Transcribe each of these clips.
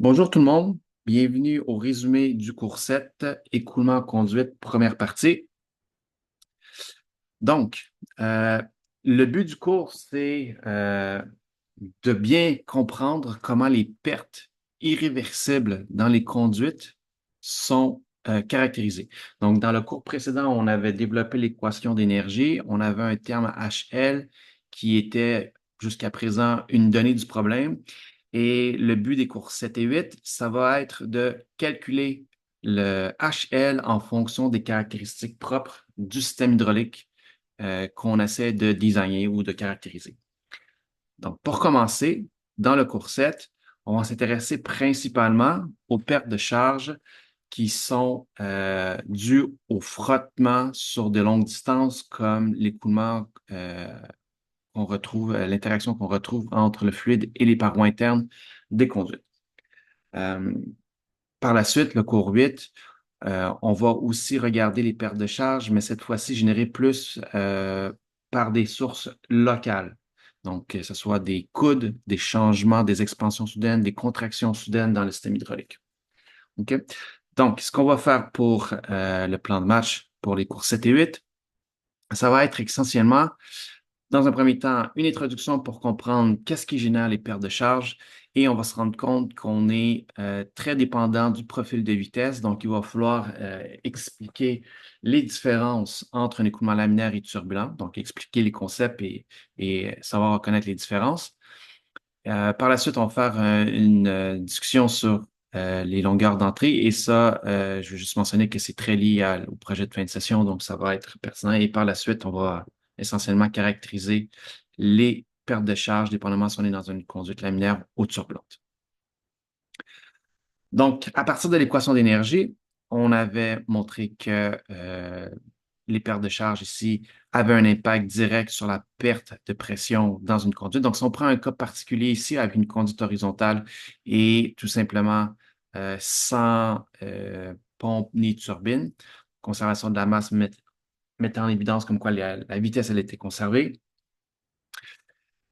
Bonjour tout le monde, bienvenue au résumé du cours 7, écoulement en conduite, première partie. Donc, le but du cours, c'est de bien comprendre comment les pertes irréversibles dans les conduites sont caractérisées. Donc, dans le cours précédent, on avait développé l'équation d'énergie, on avait un terme HL qui était jusqu'à présent une donnée du problème. Et le but des cours 7 et 8, ça va être de calculer le HL en fonction des caractéristiques propres du système hydraulique qu'on essaie de designer ou de caractériser. Donc, pour commencer, dans le cours 7, on va s'intéresser principalement aux pertes de charge qui sont dues au frottement sur de longues distances, comme l'écoulement qu'on retrouve, l'interaction qu'on retrouve entre le fluide et les parois internes des conduites. Euh, Par la suite, le cours 8, on va aussi regarder les pertes de charge, mais cette fois-ci générées plus par des sources locales. Donc, que ce soit des coudes, des changements, des expansions soudaines, des contractions soudaines dans le système hydraulique. OK? Donc, ce qu'on va faire pour le plan de match pour les cours 7 et 8, ça va être essentiellement dans un premier temps, une introduction pour comprendre qu'est-ce qui génère les pertes de charge et on va se rendre compte qu'on est très dépendant du profil de vitesse. Donc, il va falloir expliquer les différences entre un écoulement laminaire et turbulent, donc expliquer les concepts et savoir reconnaître les différences. Par la suite, on va faire une discussion sur les longueurs d'entrée et ça, je vais juste mentionner que c'est très lié au projet de fin de session, donc ça va être pertinent. Et par la suite, on va essentiellement caractériser les pertes de charge, dépendamment si on est dans une conduite laminaire ou turbulente. Donc, à partir de l'équation d'énergie, on avait montré que les pertes de charge ici avaient un impact direct sur la perte de pression dans une conduite. Donc, si on prend un cas particulier ici avec une conduite horizontale et tout simplement sans pompe ni turbine, conservation de la masse mettant en évidence comme quoi la vitesse elle était conservée.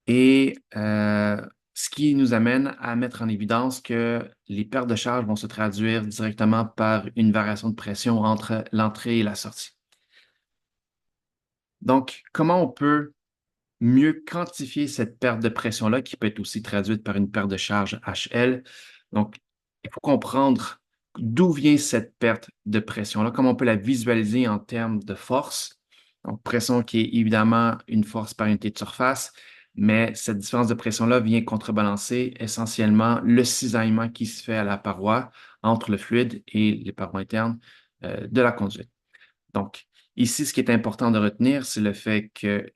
Et ce qui nous amène à mettre en évidence que les pertes de charge vont se traduire directement par une variation de pression entre l'entrée et la sortie. Donc, comment on peut mieux quantifier cette perte de pression-là, qui peut être aussi traduite par une perte de charge HL? Donc, il faut comprendre d'où vient cette perte de pression-là, comment on peut la visualiser en termes de force. Donc, pression qui est évidemment une force par unité de surface, mais cette différence de pression-là vient contrebalancer essentiellement le cisaillement qui se fait à la paroi entre le fluide et les parois internes de la conduite. Donc, ici, ce qui est important de retenir, c'est le fait que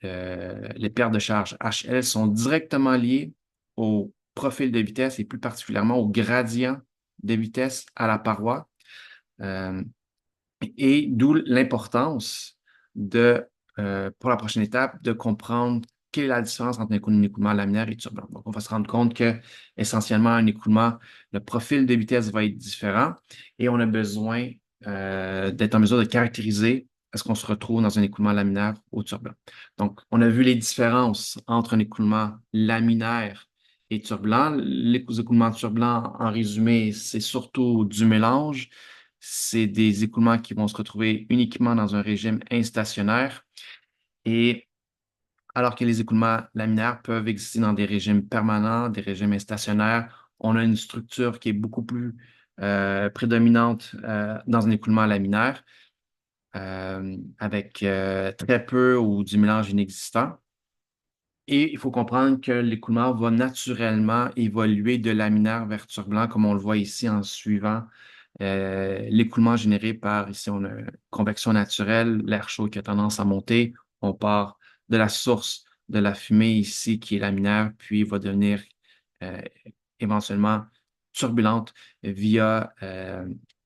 les pertes de charge HL sont directement liées au profil de vitesse et plus particulièrement au gradient de vitesse à la paroi. Euh, et d'où l'importance pour la prochaine étape, de comprendre quelle est la différence entre un écoulement laminaire et turbulent. Donc, on va se rendre compte que essentiellement, un écoulement, le profil de vitesse va être différent et on a besoin d'être en mesure de caractériser est-ce qu'on se retrouve dans un écoulement laminaire ou turbulent. Donc, on a vu les différences entre un écoulement laminaire et turbulent. Les écoulements turbulents, en résumé, c'est surtout du mélange. C'est des écoulements qui vont se retrouver uniquement dans un régime instationnaire et alors que les écoulements laminaires peuvent exister dans des régimes permanents, des régimes instationnaires, on a une structure qui est beaucoup plus prédominante dans un écoulement laminaire avec très peu ou du mélange inexistant. Et il faut comprendre que l'écoulement va naturellement évoluer de laminaire vers turbulent, comme on le voit ici en suivant l'écoulement généré par, ici, on a convection naturelle, l'air chaud qui a tendance à monter. On part de la source de la fumée ici, qui est laminaire, puis va devenir euh, éventuellement turbulente via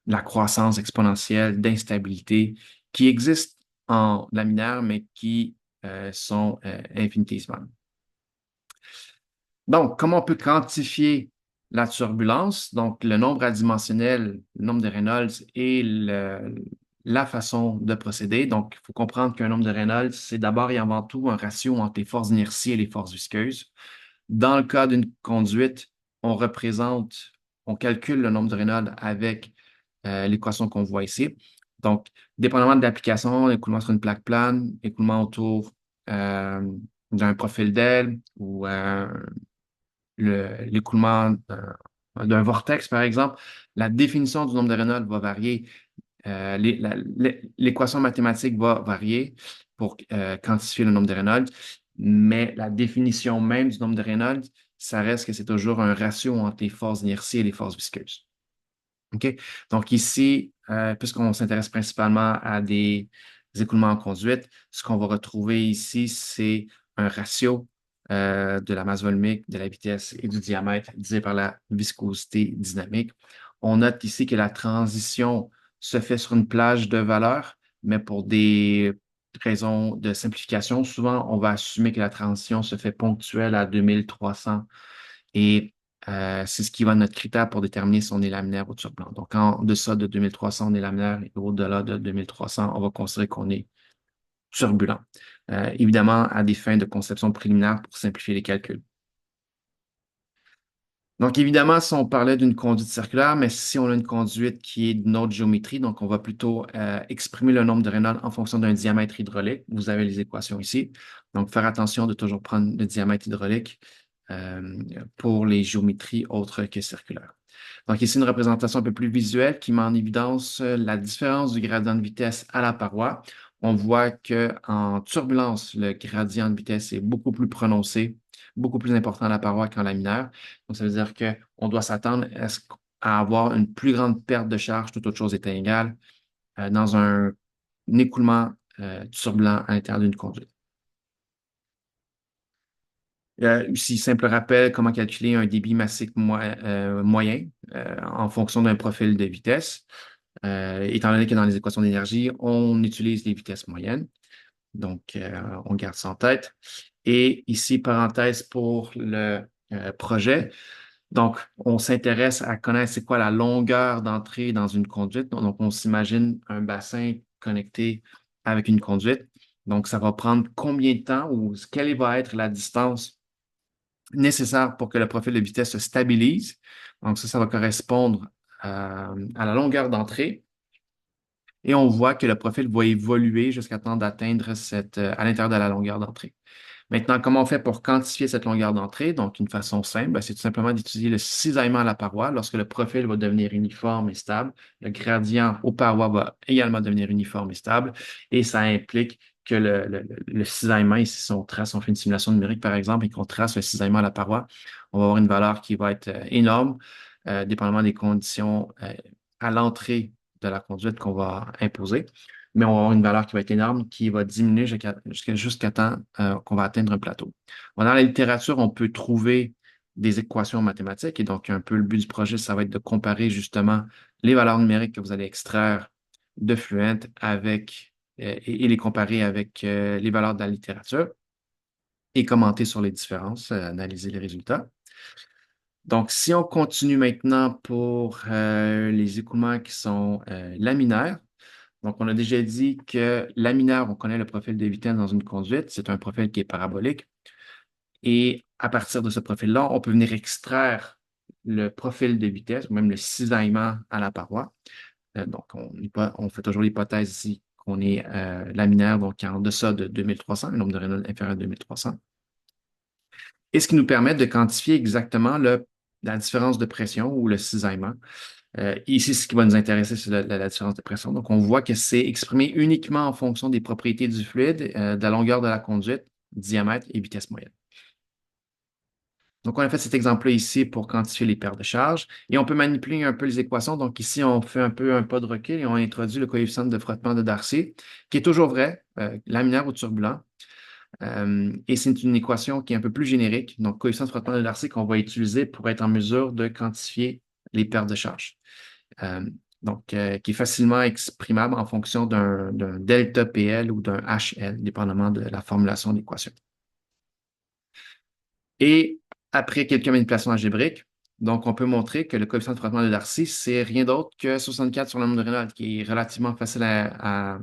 la croissance exponentielle d'instabilité qui existe en laminaire, mais qui sont infinitésimales. Donc, comment on peut quantifier la turbulence? Donc, le nombre adimensionnel, le nombre de Reynolds et la façon de procéder. Donc, il faut comprendre qu'un nombre de Reynolds, c'est d'abord et avant tout un ratio entre les forces d'inertie et les forces visqueuses. Dans le cas d'une conduite, on représente on calcule le nombre de Reynolds avec l'équation qu'on voit ici. Donc, dépendamment de l'application, l'écoulement sur une plaque plane, écoulement autour euh, d'un profil d'aile ou l'écoulement d'un vortex, par exemple, la définition du nombre de Reynolds va varier. L'équation mathématique va varier pour quantifier le nombre de Reynolds, mais la définition même du nombre de Reynolds, ça reste que c'est toujours un ratio entre les forces d'inertie et les forces visqueuses. OK? Donc ici, puisqu'on s'intéresse principalement à des écoulements en conduite, ce qu'on va retrouver ici, c'est un ratio de la masse volumique, de la vitesse et du diamètre divisé par la viscosité dynamique. On note ici que la transition se fait sur une plage de valeurs, mais pour des raisons de simplification, souvent on va assumer que la transition se fait ponctuelle à 2300 et c'est ce qui va être notre critère pour déterminer si on est laminaire ou turbulent. Donc, en deçà de 2300, on est laminaire et au-delà de 2300, on va considérer qu'on est turbulent. Évidemment, à des fins de conception préliminaire pour simplifier les calculs. Donc, évidemment, si on parlait d'une conduite circulaire, mais si on a une conduite qui est d'une autre géométrie, donc on va plutôt exprimer le nombre de Reynolds en fonction d'un diamètre hydraulique. Vous avez les équations ici. Donc, faire attention de toujours prendre le diamètre hydraulique euh, pour les géométries autres que circulaires. Donc, ici, une représentation un peu plus visuelle qui met en évidence la différence du gradient de vitesse à la paroi. On voit qu'en turbulence, le gradient de vitesse est beaucoup plus prononcé, beaucoup plus important à la paroi qu'en laminaire. Donc, ça veut dire qu'on doit s'attendre à avoir une plus grande perte de charge, toute autre chose étant égale, dans un écoulement turbulent à l'intérieur d'une conduite. Aussi, simple rappel, comment calculer un débit massique moyen en fonction d'un profil de vitesse. Étant donné que dans les équations d'énergie, on utilise les vitesses moyennes. Donc, on garde ça en tête. Et ici, parenthèse pour le projet. Donc, on s'intéresse à connaître c'est quoi la longueur d'entrée dans une conduite. Donc, on s'imagine un bassin connecté avec une conduite. Donc, ça va prendre combien de temps ou quelle va être la distance nécessaire pour que le profil de vitesse se stabilise. Donc, ça va correspondre à la longueur d'entrée. Et on voit que le profil va évoluer jusqu'à temps d'atteindre à l'intérieur de la longueur d'entrée. Maintenant, comment on fait pour quantifier cette longueur d'entrée? Donc, une façon simple, ben, c'est tout simplement d'étudier le cisaillement à la paroi. Lorsque le profil va devenir uniforme et stable, le gradient aux parois va également devenir uniforme et stable. Et ça implique que le cisaillement, ici, si on fait une simulation numérique, par exemple, et qu'on trace le cisaillement à la paroi, on va avoir une valeur qui va être énorme, dépendamment des conditions à l'entrée de la conduite qu'on va imposer, mais on va avoir une valeur qui va être énorme, qui va diminuer jusqu'à temps qu'on va atteindre un plateau. Bon, dans la littérature, on peut trouver des équations mathématiques et donc un peu le but du projet, ça va être de comparer justement les valeurs numériques que vous allez extraire de Fluent et les comparer avec les valeurs de la littérature et commenter sur les différences, analyser les résultats. Donc, si on continue maintenant pour les écoulements qui sont laminaires, donc on a déjà dit que laminaire, on connaît le profil de vitesse dans une conduite, c'est un profil qui est parabolique. Et à partir de ce profil-là, on peut venir extraire le profil de vitesse ou même le cisaillement à la paroi. Donc, on fait toujours l'hypothèse ici qu'on est laminaire, donc en deçà de 2300, un nombre de Reynolds inférieur à 2300. Et ce qui nous permet de quantifier exactement la différence de pression ou le cisaillement. Ici, ce qui va nous intéresser, c'est la différence de pression. Donc, on voit que c'est exprimé uniquement en fonction des propriétés du fluide, de la longueur de la conduite, diamètre et vitesse moyenne. Donc, on a fait cet exemple-là ici pour quantifier les pertes de charge et on peut manipuler un peu les équations. Donc, ici, on fait un peu un pas de recul et on introduit le coefficient de frottement de Darcy, qui est toujours vrai, laminaire ou turbulent. Et c'est une équation qui est un peu plus générique. Donc, coefficient de frottement de Darcy qu'on va utiliser pour être en mesure de quantifier les pertes de charge. Euh, qui est facilement exprimable en fonction d'un delta PL ou d'un HL, dépendamment de la formulation de l'équation. Et après quelques manipulations algébriques, donc on peut montrer que le coefficient de frottement de Darcy, c'est rien d'autre que 64 sur le nombre de Reynolds, qui est relativement facile à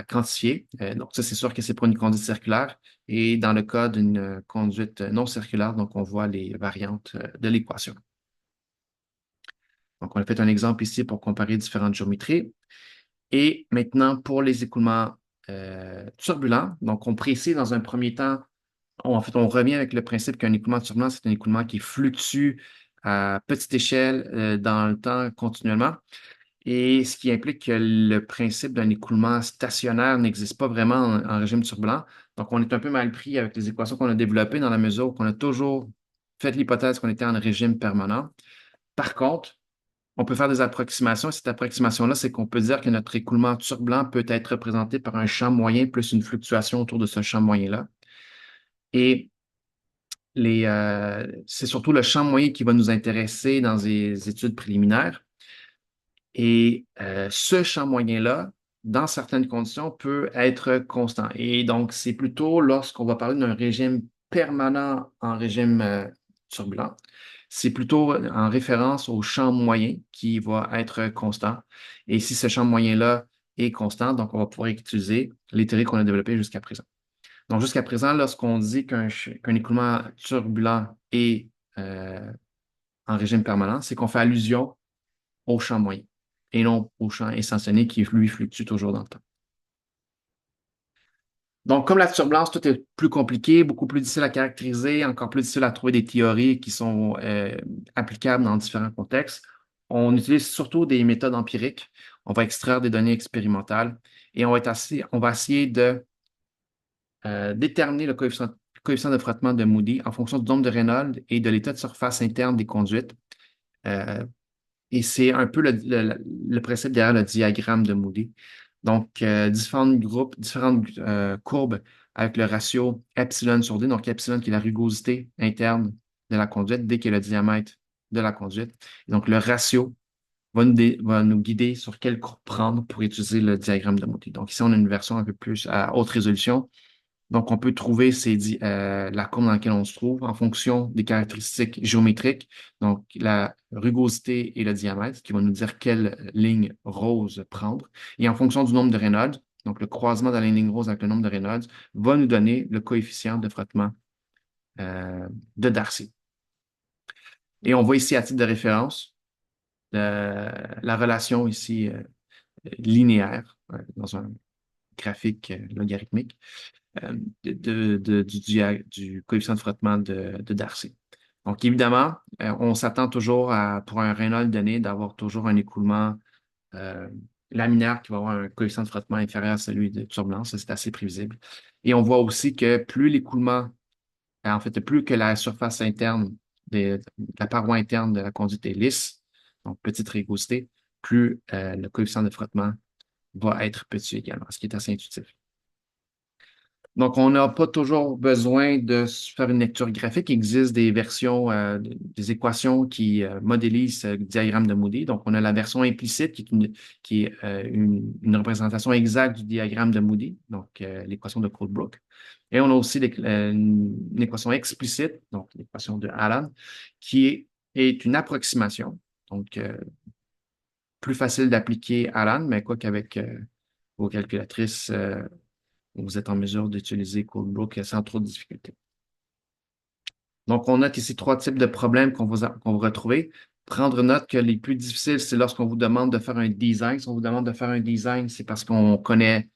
quantifier. Donc ça, c'est sûr que c'est pour une conduite circulaire. Et dans le cas d'une conduite non circulaire, donc on voit les variantes de l'équation. Donc, on a fait un exemple ici pour comparer différentes géométries. Et maintenant, pour les écoulements turbulents, donc on précise dans un premier temps, en fait, on revient avec le principe qu'un écoulement turbulent, c'est un écoulement qui fluctue à petite échelle dans le temps continuellement. Et ce qui implique que le principe d'un écoulement stationnaire n'existe pas vraiment en régime turbulent. Donc, on est un peu mal pris avec les équations qu'on a développées dans la mesure où on a toujours fait l'hypothèse qu'on était en régime permanent. Par contre, on peut faire des approximations. Cette approximation-là, c'est qu'on peut dire que notre écoulement turbulent peut être représenté par un champ moyen plus une fluctuation autour de ce champ moyen-là. Et c'est surtout le champ moyen qui va nous intéresser dans les études préliminaires. Et ce champ moyen-là, dans certaines conditions, peut être constant. Et donc, c'est plutôt lorsqu'on va parler d'un régime permanent en régime turbulent, c'est plutôt en référence au champ moyen qui va être constant. Et si ce champ moyen-là est constant, donc on va pouvoir utiliser les théories qu'on a développées jusqu'à présent. Donc, jusqu'à présent, lorsqu'on dit qu'un écoulement turbulent est en régime permanent, c'est qu'on fait allusion au champ moyen et non au champ instantané qui, lui, fluctue toujours dans le temps. Donc, comme la turbulence, tout est plus compliqué, beaucoup plus difficile à caractériser, encore plus difficile à trouver des théories qui sont applicables dans différents contextes. On utilise surtout des méthodes empiriques. On va extraire des données expérimentales et on va essayer de déterminer le coefficient de frottement de Moody en fonction du nombre de Reynolds et de l'état de surface interne des conduites. Euh, Et c'est un peu le principe derrière le diagramme de Moody. Donc, différentes courbes avec le ratio epsilon sur D, donc epsilon qui est la rugosité interne de la conduite, D qui est le diamètre de la conduite. Et donc, le ratio va nous guider sur quelle courbe prendre pour utiliser le diagramme de Moody. Donc, ici, on a une version un peu plus à haute résolution. Donc, on peut trouver la courbe dans laquelle on se trouve en fonction des caractéristiques géométriques, donc la rugosité et le diamètre, qui vont nous dire quelle ligne rose prendre. Et en fonction du nombre de Reynolds, donc le croisement de la ligne rose avec le nombre de Reynolds, va nous donner le coefficient de frottement de Darcy. Et on voit ici à titre de référence la relation ici linéaire dans un graphique logarithmique du coefficient de frottement de Darcy. Donc, évidemment, on s'attend toujours pour un Reynolds donné, d'avoir toujours un écoulement euh, laminaire qui va avoir un coefficient de frottement inférieur à celui de turbulence. Ça, c'est assez prévisible. Et on voit aussi que plus l'écoulement, en fait, plus que la surface interne, la paroi interne de la conduite est lisse, donc petite rugosité, plus le coefficient de frottement va être petit également, ce qui est assez intuitif. Donc, on n'a pas toujours besoin de faire une lecture graphique. Il existe des versions, des équations qui modélisent le diagramme de Moody. Donc, on a la version implicite qui est une représentation exacte du diagramme de Moody, donc l'équation de Colebrook. Et on a aussi une équation explicite, donc l'équation de Allen, est une approximation. Donc, plus facile d'appliquer Allen, mais quoi qu'avec vos calculatrices, vous êtes en mesure d'utiliser Codebook sans trop de difficultés. Donc, on note ici trois types de problèmes qu'on va retrouver. Prendre note que les plus difficiles, c'est lorsqu'on vous demande de faire un design. Si on vous demande de faire un design, c'est parce on connaît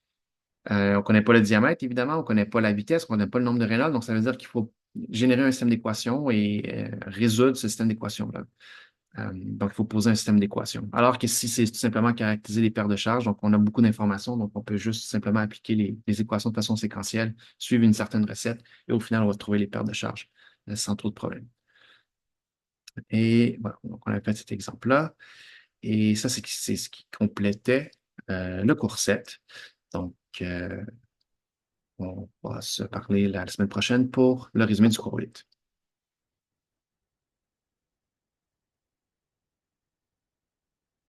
pas le diamètre, évidemment, on connaît pas la vitesse, on connaît pas le nombre de Reynolds. Donc, ça veut dire qu'il faut générer un système d'équations et résoudre ce système d'équations-là. Donc, il faut poser un système d'équations. Alors que si c'est tout simplement caractériser les paires de charges, donc on a beaucoup d'informations, donc on peut juste simplement appliquer les équations de façon séquentielle, suivre une certaine recette, et au final, on va trouver les paires de charges sans trop de problèmes. Et voilà, donc on a fait cet exemple-là. Et ça, c'est ce qui complétait le cours 7. Donc, on va se parler la semaine prochaine pour le résumé du cours 8.